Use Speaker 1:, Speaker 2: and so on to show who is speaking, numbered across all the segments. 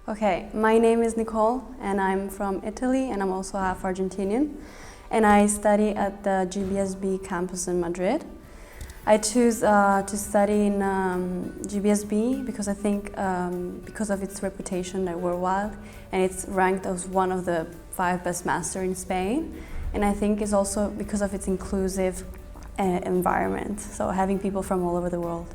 Speaker 1: Okay, my name is Nicole and I'm from Italy and I'm also half Argentinian and I study at the GBSB campus in Madrid. I choose to study in GBSB because I think because of its reputation worldwide and it's ranked as one of the 5 best masters in Spain, and I think it's also because of its inclusive environment, so having people from all over the world.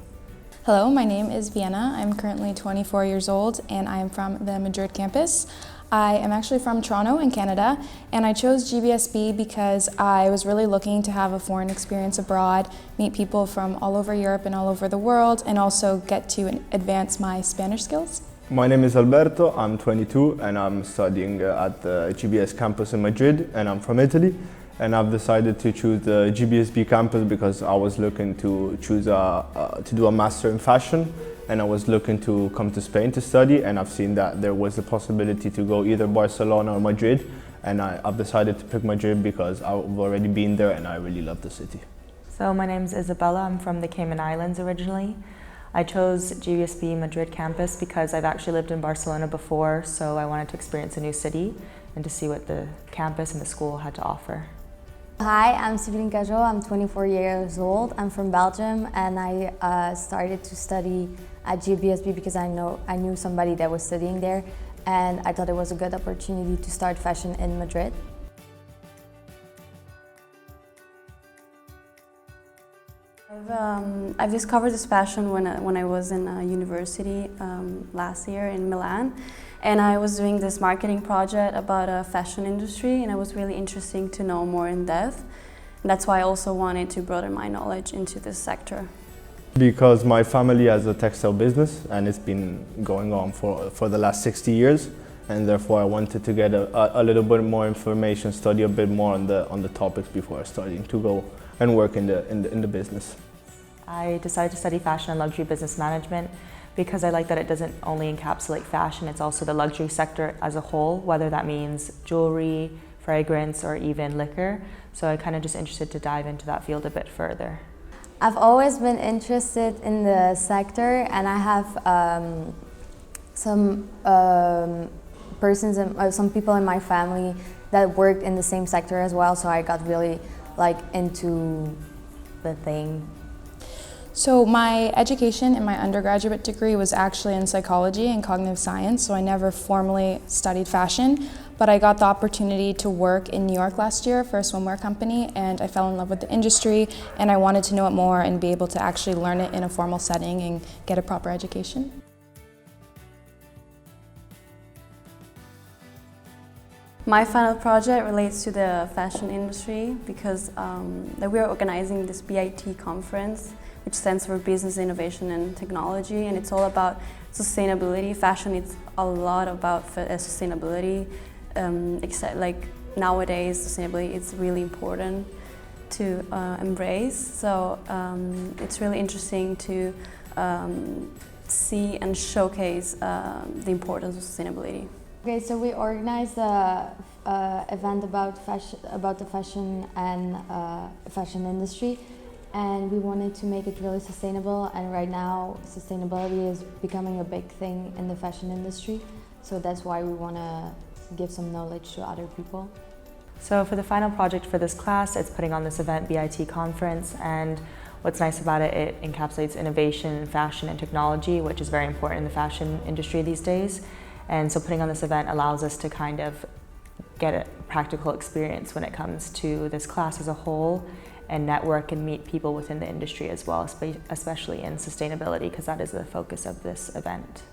Speaker 2: Hello, my name is Vienna. I'm currently 24 years old and I am from the Madrid campus. I am actually from Toronto in Canada, and I chose GBSB because I was really looking to have a foreign experience abroad, meet people from all over Europe and all over the world, and also get to advance my Spanish skills.
Speaker 3: My name is Alberto, I'm 22 and I'm studying at the GBS campus in Madrid, and I'm from Italy. And I've decided to choose the GBSB campus because I was looking to choose to do a master in fashion, and I was looking to come to Spain to study, and I've seen that there was a possibility to go either Barcelona or Madrid, and I've decided to pick Madrid because I've already been there and I really love the city.
Speaker 4: So my name's Isabella, I'm from the Cayman Islands originally. I chose GBSB Madrid campus because I've actually lived in Barcelona before, so I wanted to experience a new city and to see what the campus and the school had to offer.
Speaker 5: Hi, I'm Sibylline Cajot, I'm 24 years old, I'm from Belgium, and I started to study at GBSB because I knew somebody that was studying there, and I thought it was a good opportunity to start fashion in Madrid.
Speaker 1: I've discovered this passion when I was in university last year in Milan, and I was doing this marketing project about a fashion industry, and it was really interesting to know more in depth. And that's why I also wanted to broaden my knowledge into this sector.
Speaker 3: Because my family has a textile business and it's been going on for the last 60 years, and therefore I wanted to get a little bit more information, study a bit more on the topics before starting to go and work in the business.
Speaker 4: I decided to study fashion and luxury business management because I like that it doesn't only encapsulate fashion, it's also the luxury sector as a whole, whether that means jewelry, fragrance, or even liquor. So I'm kind of just interested to dive into that field a bit further.
Speaker 5: I've always been interested in the sector, and I have some some people in my family that worked in the same sector as well, so I got really into the thing.
Speaker 2: So my education in my undergraduate degree was actually in psychology and cognitive science, so I never formally studied fashion, but I got the opportunity to work in New York last year for a swimwear company, and I fell in love with the industry, and I wanted to know it more and be able to actually learn it in a formal setting and get a proper education.
Speaker 1: My final project relates to the fashion industry because we are organizing this BIT conference, which stands for Business, Innovation and Technology, and it's all about sustainability. Fashion is a lot about sustainability. Like nowadays, sustainability is really important to embrace. So it's really interesting to see and showcase the importance of sustainability.
Speaker 5: Okay, so we organized an event about the fashion and fashion industry, and we wanted to make it really sustainable, and right now sustainability is becoming a big thing in the fashion industry, so that's why we want to give some knowledge to other people.
Speaker 4: So for the final project for this class, it's putting on this event, BIT conference, and what's nice about it, it encapsulates innovation in fashion and technology, which is very important in the fashion industry these days. And so putting on this event allows us to kind of get a practical experience when it comes to this class as a whole, and network and meet people within the industry as well, especially in sustainability, because that is the focus of this event.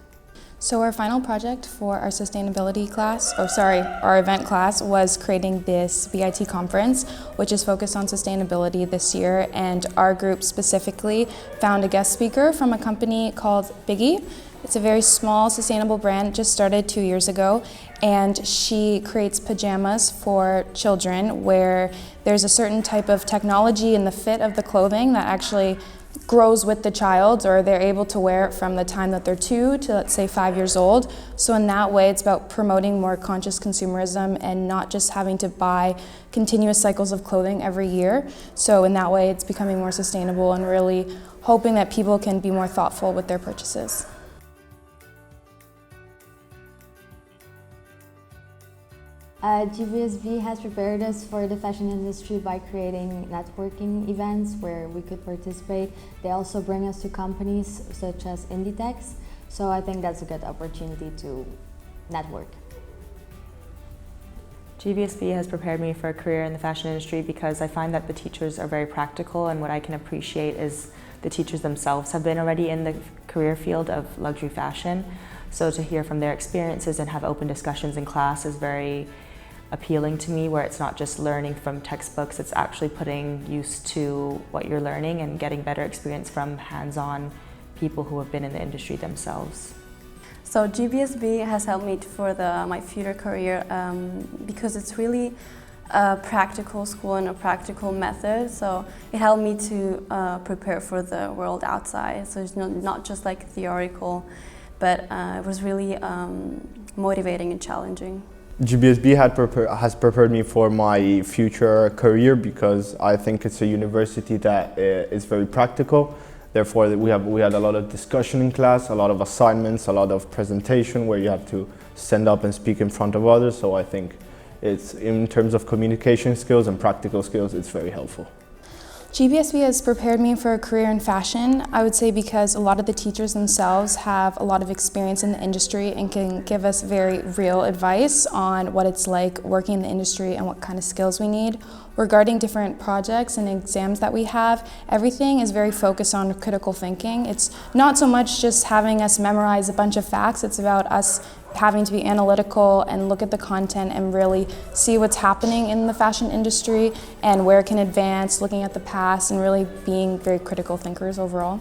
Speaker 2: So our final project for our sustainability class, our event class, was creating this BIT conference, which is focused on sustainability this year, and our group specifically found a guest speaker from a company called Biggie. It's a very small sustainable brand, just started 2 years ago, and she creates pajamas for children where there's a certain type of technology in the fit of the clothing that actually grows with the child, or they're able to wear it from the time that they're 2 to, let's say, 5 years old. So in that way, it's about promoting more conscious consumerism and not just having to buy continuous cycles of clothing every year. So in that way, it's becoming more sustainable and really hoping that people can be more thoughtful with their purchases.
Speaker 5: GBSB has prepared us for the fashion industry by creating networking events where we could participate. They also bring us to companies such as Inditex, so I think that's a good opportunity to network.
Speaker 4: GBSB has prepared me for a career in the fashion industry because I find that the teachers are very practical, and what I can appreciate is the teachers themselves have been already in the career field of luxury fashion. So to hear from their experiences and have open discussions in class is very appealing to me, where it's not just learning from textbooks, it's actually putting use to what you're learning and getting better experience from hands-on people who have been in the industry themselves.
Speaker 1: So GBSB has helped me for my future career because it's really a practical school and a practical method. So it helped me to prepare for the world outside. So it's not just like theoretical, but it was really motivating and challenging.
Speaker 3: GBSB has prepared me for my future career because I think it's a university that is very practical. Therefore, we had a lot of discussion in class, a lot of assignments, a lot of presentation where you have to stand up and speak in front of others. So I think it's, in terms of communication skills and practical skills, it's very helpful.
Speaker 2: GBSB has prepared me for a career in fashion, I would say, because a lot of the teachers themselves have a lot of experience in the industry and can give us very real advice on what it's like working in the industry and what kind of skills we need. Regarding different projects and exams that we have, everything is very focused on critical thinking. It's not so much just having us memorize a bunch of facts, it's about us having to be analytical and look at the content and really see what's happening in the fashion industry and where it can advance, looking at the past and really being very critical thinkers overall.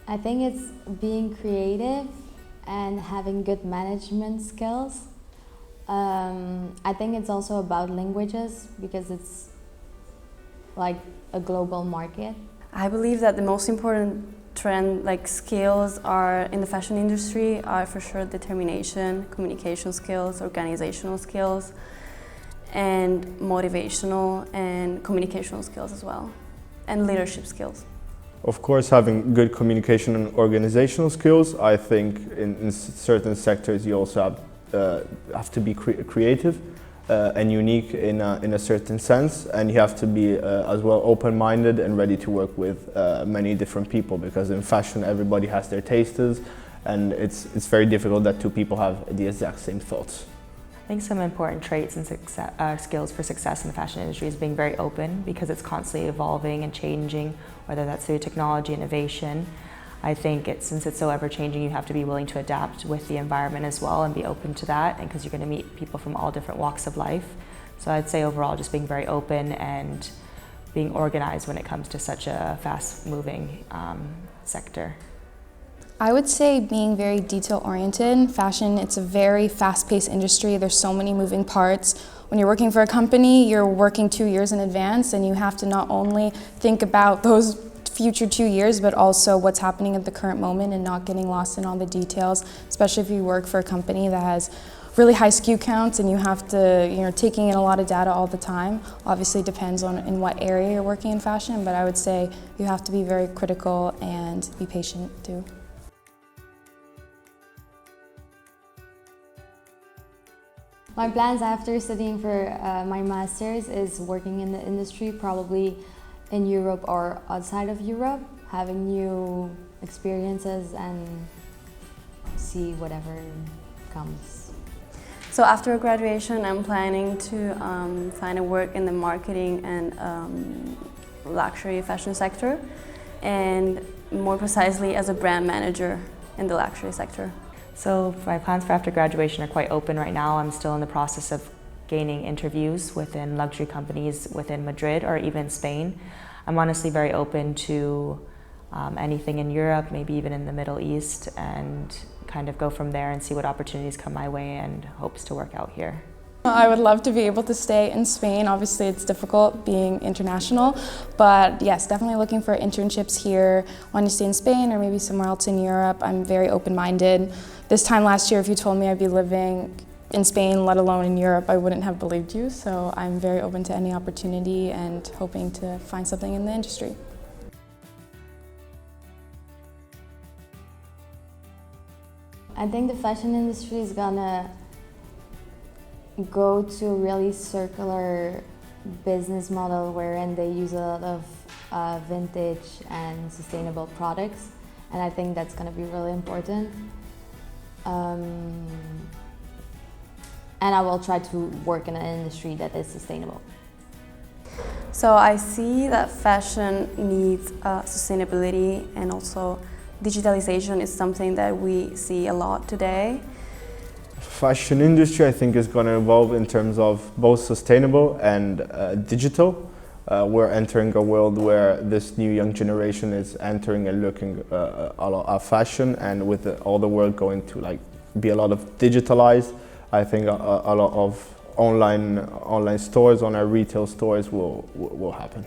Speaker 5: I think it's being creative and having good management skills. I think it's also about languages because it's like a global market.
Speaker 1: I believe that the most important skills are in the fashion industry are for sure determination, communication skills, organizational skills, and motivational and communicational skills as well, and leadership skills.
Speaker 3: Of course, having good communication and organizational skills, I think in certain sectors you also have to be creative and unique in a certain sense, and you have to be as well open-minded and ready to work with many different people, because in fashion everybody has their tastes and it's very difficult that two people have the exact same thoughts.
Speaker 4: I think some important traits and skills for success in the fashion industry is being very open, because it's constantly evolving and changing, whether that's through technology, innovation. I think since it's so ever-changing, you have to be willing to adapt with the environment as well and be open to that, and because you're going to meet people from all different walks of life. So I'd say overall just being very open and being organized when it comes to such a fast-moving sector.
Speaker 2: I would say being very detail-oriented. Fashion, it's a very fast-paced industry. There's so many moving parts. When you're working for a company, you're working 2 years in advance, and you have to not only think about those future 2 years, but also what's happening at the current moment and not getting lost in all the details, especially if you work for a company that has really high SKU counts and you have to, taking in a lot of data all the time. Obviously it depends on in what area you're working in fashion, but I would say you have to be very critical and be patient too.
Speaker 5: My plans after studying for my master's is working in the industry, probably in Europe or outside of Europe, having new experiences and see whatever comes.
Speaker 1: So after graduation, I'm planning to find a work in the marketing and luxury fashion sector, and more precisely as a brand manager in the luxury sector.
Speaker 4: So my plans for after graduation are quite open right now. I'm still in the process of gaining interviews within luxury companies within Madrid or even Spain. I'm honestly very open to anything in Europe, maybe even in the Middle East, and kind of go from there and see what opportunities come my way and hopes to work out here.
Speaker 2: I would love to be able to stay in Spain. Obviously it's difficult being international, but yes, definitely looking for internships here. Want to stay in Spain or maybe somewhere else in Europe. I'm very open-minded. This time last year, if you told me I'd be living in Spain, let alone in Europe, I wouldn't have believed you. So I'm very open to any opportunity and hoping to find something in the industry.
Speaker 5: I think the fashion industry is gonna go to a really circular business model wherein they use a lot of vintage and sustainable products, and I think that's gonna be really important. And I will try to work in an industry that is sustainable.
Speaker 1: So I see that fashion needs sustainability, and also digitalization is something that we see a lot today.
Speaker 3: Fashion industry, I think, is going to evolve in terms of both sustainable and digital. We're entering a world where this new young generation is entering and looking a lot at fashion, and with all the world going to be a lot of digitalized, I think a lot of online stores, on our retail stores will happen.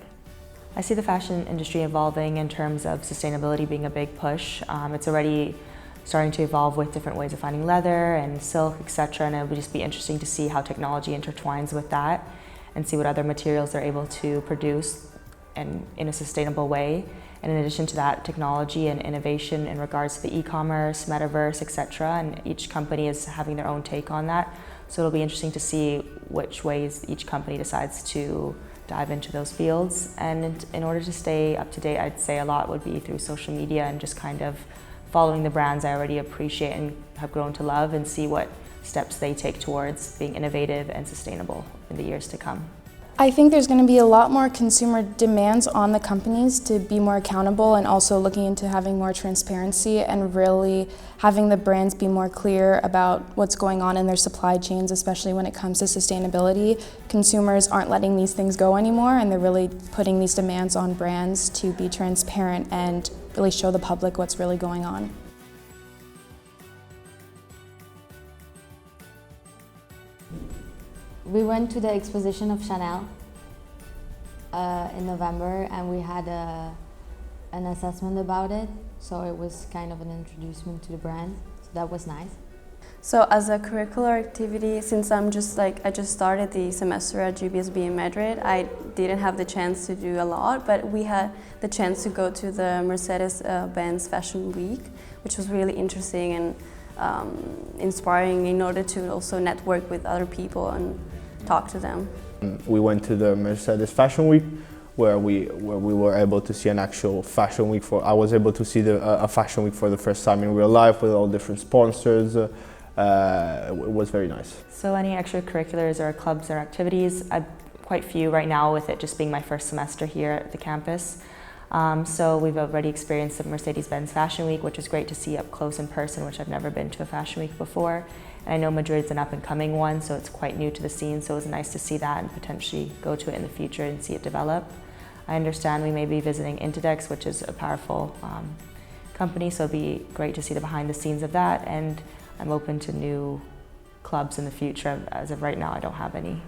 Speaker 4: I see the fashion industry evolving in terms of sustainability being a big push. It's already starting to evolve with different ways of finding leather and silk, etc. And it would just be interesting to see how technology intertwines with that and see what other materials they're able to produce and in a sustainable way. And in addition to that, technology and innovation in regards to the e-commerce, metaverse, etc. And each company is having their own take on that. So it'll be interesting to see which ways each company decides to dive into those fields. And in order to stay up to date, I'd say a lot would be through social media and just kind of following the brands I already appreciate and have grown to love, and see what steps they take towards being innovative and sustainable in the years to come.
Speaker 2: I think there's going to be a lot more consumer demands on the companies to be more accountable, and also looking into having more transparency and really having the brands be more clear about what's going on in their supply chains, especially when it comes to sustainability. Consumers aren't letting these things go anymore, and they're really putting these demands on brands to be transparent and really show the public what's really going on.
Speaker 5: We went to the exposition of Chanel in November, and we had an assessment about it, so it was kind of an introduction to the brand, so that was nice.
Speaker 1: So as a curricular activity, since I just started the semester at GBSB in Madrid, I didn't have the chance to do a lot, but we had the chance to go to the Mercedes-Benz Fashion Week, which was really interesting and inspiring, in order to also network with other people and talk to them.
Speaker 3: We went to the Mercedes Fashion Week, where we were able to see an actual fashion week. I was able to see a fashion week for the first time in real life, with all different sponsors. It was very nice.
Speaker 4: So any extracurriculars or clubs or activities? I've quite few right now, with it just being my first semester here at the campus. So we've already experienced the Mercedes-Benz Fashion Week, which was great to see up close in person, which I've never been to a fashion week before. And I know Madrid's an up-and-coming one, so it's quite new to the scene, so it was nice to see that and potentially go to it in the future and see it develop. I understand we may be visiting Intedex, which is a powerful company, so it'd be great to see the behind the scenes of that, and I'm open to new clubs in the future. As of right now, I don't have any.